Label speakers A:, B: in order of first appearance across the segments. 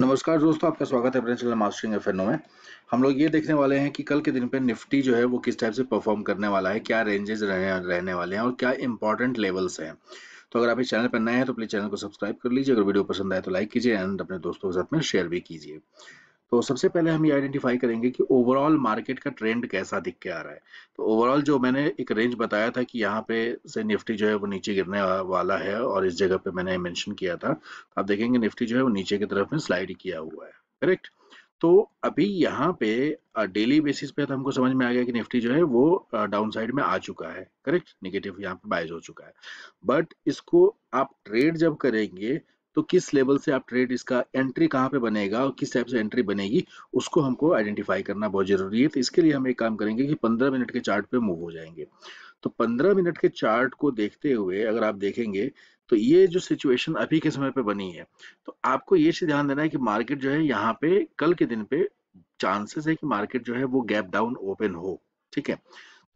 A: नमस्कार दोस्तों, आपका स्वागत है अपने चैनल मास्टरिंग एफएनओ में। हम लोग ये देखने वाले हैं कि कल के दिन पे निफ्टी जो है वो किस टाइप से परफॉर्म करने वाला है, क्या रेंजेस रहने वाले हैं और क्या इंपॉर्टेंट लेवल्स हैं। तो अगर आप इस चैनल पर नए हैं तो प्लीज चैनल को सब्सक्राइब कर लीजिए। अगर वीडियो पसंद आए तो लाइक कीजिए एंड अपने दोस्तों के साथ में शेयर भी कीजिए। तो सबसे पहले हम ये आइडेंटिफाई करेंगे कि ओवरऑल मार्केट का ट्रेंड कैसा दिख के आ रहा है। तो ओवरऑल जो मैंने एक रेंज बताया था कि यहाँ पे से निफ्टी जो है वो नीचे गिरने वाला है और इस जगह पे मैंने मेंशन किया था। आप देखेंगे निफ्टी जो है वो नीचे की तरफ में स्लाइड किया हुआ है। करेक्ट। तो अभी यहाँ पे डेली बेसिस पे तो हमको समझ में आ गया कि निफ्टी जो है वो डाउन साइड में आ चुका है। करेक्ट, निगेटिव यहाँ पे बाइज हो चुका है। बट इसको आप ट्रेड जब करेंगे तो किस लेवल से आप ट्रेड, इसका एंट्री कहाँ पे बनेगा और किस टाइप से एंट्री बनेगी, उसको हमको आइडेंटिफाई करना बहुत जरूरी है। तो इसके लिए हम एक काम करेंगे कि 15 मिनट के चार्ट पे मूव हो जाएंगे। तो 15 मिनट के चार्ट को देखते हुए अगर आप देखेंगे तो ये जो सिचुएशन अभी के समय पे बनी है, तो आपको ये चीज ध्यान देना है कि मार्केट जो है यहाँ पे कल के दिन पे चांसेस है कि मार्केट जो है वो गैप डाउन ओपन हो। ठीक है।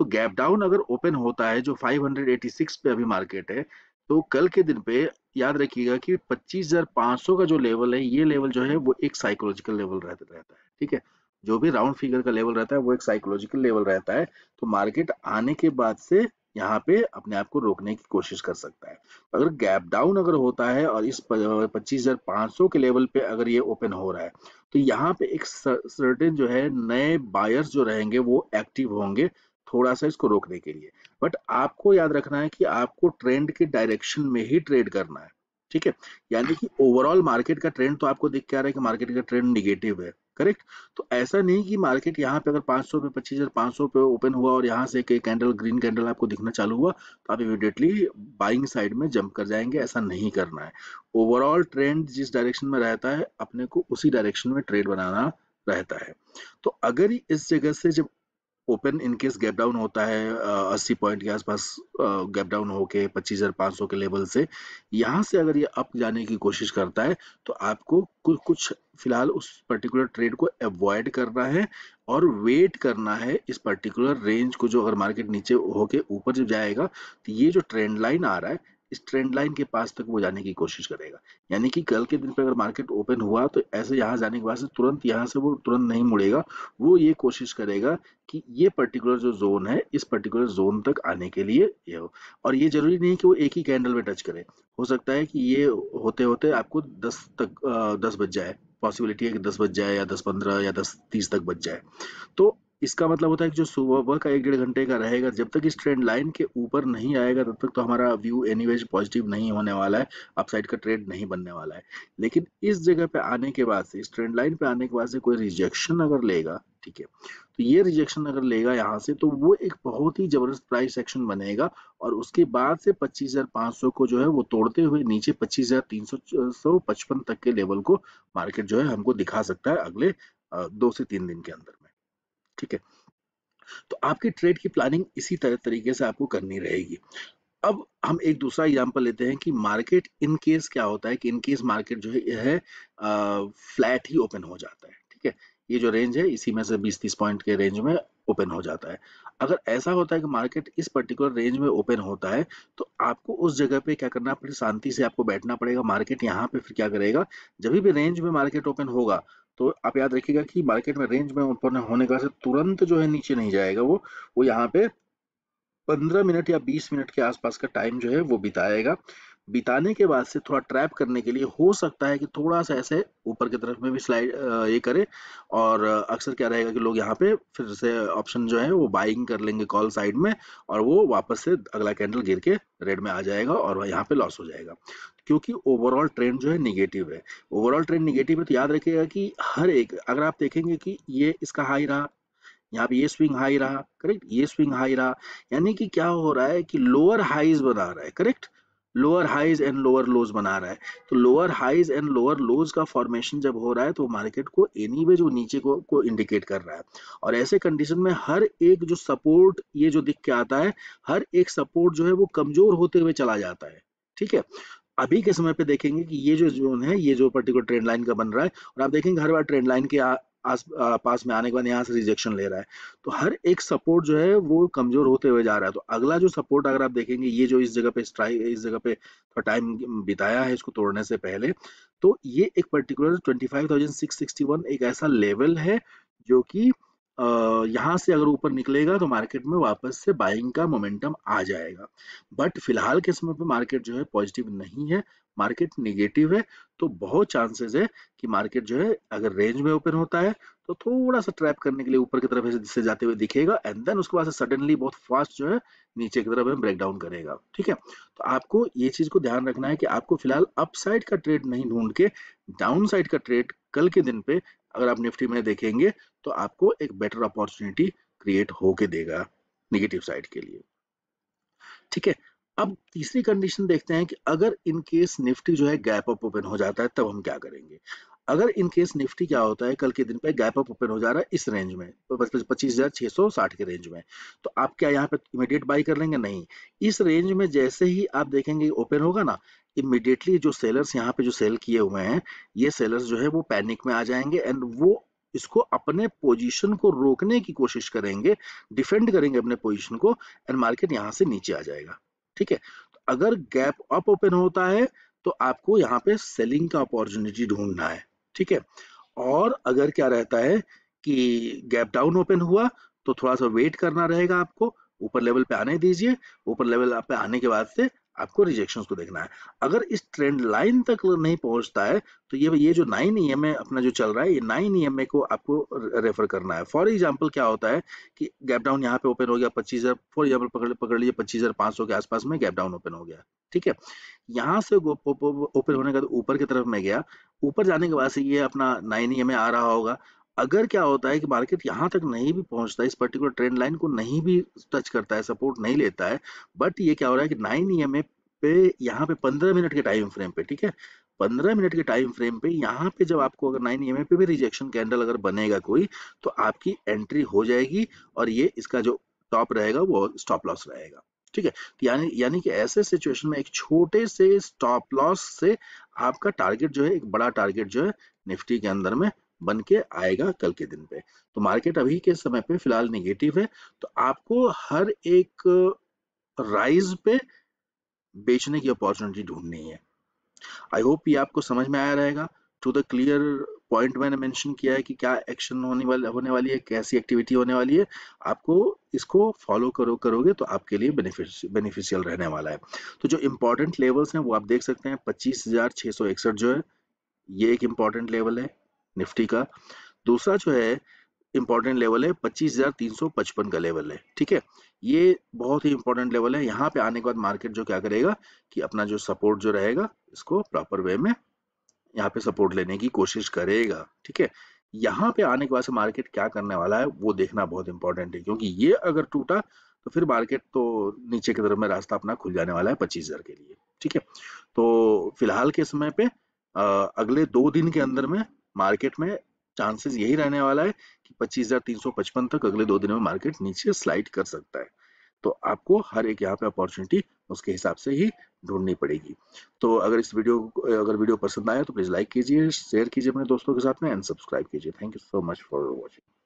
A: तो गैप डाउन अगर ओपन होता है जो 586 पे अभी मार्केट है, तो कल के दिन पे याद रखिएगा कि 25,500 का जो लेवल है, ये लेवल जो है वो एक साइकोलॉजिकल लेवल रहता है। ठीक है। जो भी राउंड फिगर का लेवल रहता है वो एक साइकोलॉजिकल लेवल रहता है। तो मार्केट आने के बाद से यहाँ पे अपने आप को रोकने की कोशिश कर सकता है। अगर गैप डाउन अगर होता है और इस 25,500 के लेवल पे अगर ये ओपन हो रहा है, तो यहाँ पे एक सर्टेन जो है नए बायर्स जो रहेंगे वो एक्टिव होंगे थोड़ा सा इसको रोकने के लिए। बट आपको याद रखना है कि आपको ट्रेंड के डायरेक्शन में ही ट्रेड करना है। ठीक है। यानी कि ओवरऑल मार्केट का ट्रेंड तो आपको दिख के आ रहा है कि मार्केट का ट्रेंड निगेटिव है। करेक्ट। तो ऐसा नहीं कि मार्केट यहाँ पे अगर 500 पे 25,500 पे ओपन हुआ और यहाँ से एक कैंडल ग्रीन कैंडल आपको दिखना चालू हुआ तो आप इमीडिएटली बाइंग साइड में जंप कर जाएंगे। ऐसा नहीं करना है। ओवरऑल ट्रेंड जिस डायरेक्शन में रहता है अपने को उसी डायरेक्शन में ट्रेड बनाना रहता है। तो अगर इस जगह से जब open in case gap down होता है 80 पॉइंट के आसपास, गैप डाउन होके 25,500 के लेवल से यहाँ से अगर ये अप जाने की कोशिश करता है, तो आपको कुछ कुछ फिलहाल उस पर्टिकुलर ट्रेड को अवॉइड करना है और वेट करना है इस पर्टिकुलर रेंज को। जो अगर मार्केट नीचे होके ऊपर जब जाएगा तो ये जो ट्रेंड लाइन आ रहा है, इस ट्रेंड लाइन के पास तक वो जाने की कोशिश करेगा। यानी कि कल के दिन पे अगर मार्केट ओपन हुआ तो ऐसे यहाँ जाने के बाद से तुरंत यहाँ से वो तुरंत नहीं मुड़ेगा। वो ये कोशिश करेगा कि ये पर्टिकुलर जो जोन है इस पर्टिकुलर जोन तक आने के लिए ये हो। और ये जरूरी नहीं कि वो एक ही कैंडल में टच करे। हो सकता है कि ये होते होते आपको 10 बज जाए। पॉसिबिलिटी है कि 10 बज जाए या 10:15 या 10:30 तक बज जाए। तो इसका मतलब होता है कि जो सुबह का 1 डेढ़ घंटे का रहेगा, जब तक इस ट्रेंड लाइन के ऊपर नहीं आएगा तब तक तो हमारा व्यू एनीवेज पॉजिटिव नहीं होने वाला है। अपसाइड का ट्रेड नहीं बनने वाला है। लेकिन इस जगह पे आने के बाद से, इस ट्रेंड लाइन पे आने के बाद से कोई रिजेक्शन अगर लेगा, ठीक है, तो ये रिजेक्शन अगर लेगा यहाँ से तो वो एक बहुत ही जबरदस्त प्राइस एक्शन बनेगा। और उसके बाद से 25,500 को जो है वो तोड़ते हुए नीचे 25,355 तक के लेवल को मार्केट जो है हमको दिखा सकता है अगले 2 से 3 दिन के अंदर में। ठीक है। तो आपकी ट्रेड की प्लानिंग इसी तरीके से आपको करनी रहेगी। अब हम एक दूसरा एग्जांपल लेते हैं कि मार्केट इन केस क्या होता है कि इन केस मार्केट जो है यह है फ्लैट ही ओपन हो जाता है। ठीक है। ये जो रेंज है इसी में से 20-30 पॉइंट के रेंज में ओपन हो जाता है। अगर ऐसा होता है कि मार्केट इस पर्टिकुलर रेंज में ओपन होता है, तो आपको उस जगह पे क्या करना पड़ेगा, शांति से आपको बैठना पड़ेगा। मार्केट यहाँ पे फिर क्या करेगा, जब भी रेंज में मार्केट ओपन होगा तो आप याद रखिएगा कि मार्केट में रेंज में ओपन होने का से तुरंत जो है नीचे नहीं जाएगा। वो यहाँ पे 15 मिनट या 20 मिनट के आसपास का टाइम जो है वो बिताएगा। बिताने के बाद से थोड़ा ट्रैप करने के लिए हो सकता है कि थोड़ा सा ऐसे ऊपर की तरफ में भी स्लाइड ये करे। और अक्सर क्या रहेगा कि लोग यहाँ पे फिर से ऑप्शन जो है वो बाइंग कर लेंगे कॉल साइड में, और वो वापस से अगला कैंडल गिर के रेड में आ जाएगा और यहाँ पे लॉस हो जाएगा। क्योंकि ओवरऑल ट्रेंड जो है निगेटिव है। ओवरऑल ट्रेंड निगेटिव है तो याद रखिएगा कि हर एक, अगर आप देखेंगे कि ये इसका हाई रहा, यहाँ पे ये स्विंग हाई रहा, करेक्ट, ये स्विंग हाई रहा, यानी कि क्या हो रहा है कि लोअर हाईज बना रहा है। Correct. Lower highs and lower लोज बना रहा है। तो लोअर हाईज एंड लोअर लोज का फॉर्मेशन जब हो रहा है तो मार्केट को एनीवे जो नीचे को इंडिकेट कर रहा है। और ऐसे कंडीशन में हर एक जो सपोर्ट ये जो दिख के आता है, हर एक सपोर्ट जो है वो कमजोर होते हुए चला जाता है। ठीक है। अभी के समय पे देखेंगे कि ये जो जोन है, ये जो पर्टिकुलर ट्रेंड लाइन का बन रहा है, और आप देखेंगे हर बार ट्रेंड लाइन के पास में आने के बाद यहाँ से रिजेक्शन ले रहा है। तो हर एक सपोर्ट जो है वो कमजोर होते हुए जा रहा है। तो अगला जो सपोर्ट अगर आप देखेंगे, ये जो इस जगह पे स्ट्राइक, इस जगह पे थोड़ा टाइम बिताया है इसको तोड़ने से पहले, तो ये एक पर्टिकुलर 25,661 एक ऐसा लेवल है जो कि यहाँ से अगर ऊपर निकलेगा तो मार्केट में वापस से बाइंग का मोमेंटम आ जाएगा। बट फिलहाल के समय पे मार्केट जो है पॉजिटिव नहीं है, मार्केट निगेटिव है। तो बहुत चांसेस है कि मार्केट जो है अगर रेंज में ओपन होता है तो थोड़ा सा ट्रैप करने के लिए ऊपर की तरफ ऐसे जाते हुए दिखेगा, एंड देन उसके बाद से सडनली बहुत फास्ट जो है नीचे की तरफ में ब्रेक डाउन करेगा। ठीक है, तो आपको ये चीज को ध्यान रखना है कि आपको फिलहाल अपसाइड का ट्रेड नहीं ढूंढ के डाउन साइड का ट्रेड कल के दिन पे अगर आप निफ्टी में देखेंगे तो आपको एक बेटर अपॉर्चुनिटी क्रिएट होके देगा निगेटिव साइड के लिए। ठीक है, अब तीसरी कंडीशन देखते हैं कि अगर इन केस निफ्टी जो है गैप अप ओपन हो जाता है तब हम क्या करेंगे। अगर इन केस निफ्टी क्या होता है, कल के दिन पे गैप अप ओपन हो जा रहा है इस रेंज में 25,660 के रेंज में, तो आप क्या यहाँ पे इमीडिएट बाई कर लेंगे? नहीं। इस रेंज में जैसे ही आप देखेंगे ओपन होगा ना, इमीडिएटली जो सेलर्स यहाँ पे जो सेल किए हुए हैं, ये सेलर्स जो है वो पैनिक में आ जाएंगे एंड वो इसको अपने पोजीशन को रोकने की कोशिश करेंगे, डिफेंड करेंगे अपने पोजीशन को, एंड मार्केट यहाँ से नीचे आ जाएगा। ठीक है, तो अगर गैप अप ओपन होता है तो आपको यहाँ पे सेलिंग का अपॉर्चुनिटी ढूंढना है। ठीक है, और अगर क्या रहता है कि गैप डाउन ओपन हुआ तो थोड़ा सा वेट करना रहेगा आपको, ऊपर लेवल पे आने दीजिए, ऊपर लेवल पे आने के बाद से आपको रिजेक्शंस को देखना है। अगर इस ट्रेंड लाइन तक नहीं पहुंचता है तो ये जो 9 ईएमए अपना जो चल रहा है, ये 9 ईएमए को आपको रेफर करना है। फॉर एग्जांपल क्या होता है कि गैप डाउन यहाँ पे ओपन हो गया 25,000, फॉर एग्जांपल पकड़ लीजिए 25,500 के आसपास में गैप डाउन ओपन हो गया। ठीक है, यहाँ से ओपन होने का तो ऊपर की तरफ में गया, ऊपर जाने के बाद से ये अपना 9 ईएमए आ रहा होगा। अगर क्या होता है कि मार्केट यहाँ तक नहीं भी पहुंचता, इस पर्टिकुलर ट्रेंड लाइन को नहीं भी टच करता है, सपोर्ट नहीं लेता है, बट ये क्या हो रहा है कि 9 ईएमए पे यहाँ पे 15 मिनट के टाइम फ्रेम पे, ठीक है, 15 मिनट के टाइम फ्रेम पे यहाँ पे जब आपको अगर 9 ईएमए पे भी रिजेक्शन कैंडल अगर बनेगा कोई, तो आपकी एंट्री हो जाएगी और ये इसका जो टॉप रहेगा वो स्टॉप लॉस रहेगा। ठीक है, तो यानी यानी कि ऐसे सिचुएशन में एक छोटे से स्टॉप लॉस से आपका टारगेट जो है, एक बड़ा टारगेट जो है निफ्टी के अंदर में बन के आएगा कल के दिन पे। तो मार्केट अभी के समय पे फिलहाल निगेटिव है, तो आपको हर एक राइज पे बेचने की अपॉर्चुनिटी ढूंढनी है। आई होप ये आपको समझ में आया रहेगा। टू द क्लियर पॉइंट मैंने मेंशन किया है कि क्या एक्शन होने वाली है, कैसी एक्टिविटी होने वाली है। आपको इसको फॉलो करोगे तो आपके लिए बेनिफिशियल रहने वाला है। तो जो इंपॉर्टेंट लेवल्स हैं वो आप देख सकते हैं, 25,661 जो है ये एक इम्पॉर्टेंट लेवल है निफ्टी का। दूसरा जो है इंपॉर्टेंट लेवल है 25,355 का लेवल है। ठीक है, ये बहुत ही इंपॉर्टेंट लेवल है। यहाँ पे आने के बाद मार्केट जो क्या करेगा कि अपना जो सपोर्ट जो रहेगा इसको प्रॉपर वे में यहाँ पे सपोर्ट लेने की कोशिश करेगा। ठीक है, यहाँ पे आने के बाद से मार्केट क्या करने वाला है वो देखना बहुत इंपॉर्टेंट है, क्योंकि ये अगर टूटा तो फिर मार्केट तो नीचे की तरफ में रास्ता अपना खुल जाने वाला है 25,000 के लिए। ठीक है, तो फिलहाल के समय पे अगले 2 दिन के अंदर में मार्केट में चांसेस यही रहने वाला है कि 25,355 तक अगले 2 दिनों में मार्केट नीचे स्लाइड कर सकता है। तो आपको हर एक यहाँ पे अपॉर्चुनिटी उसके हिसाब से ही ढूंढनी पड़ेगी। तो अगर वीडियो पसंद आया तो प्लीज लाइक कीजिए, शेयर कीजिए अपने दोस्तों के साथ में, एंड सब्सक्राइब कीजिए। Thank you so much for watching.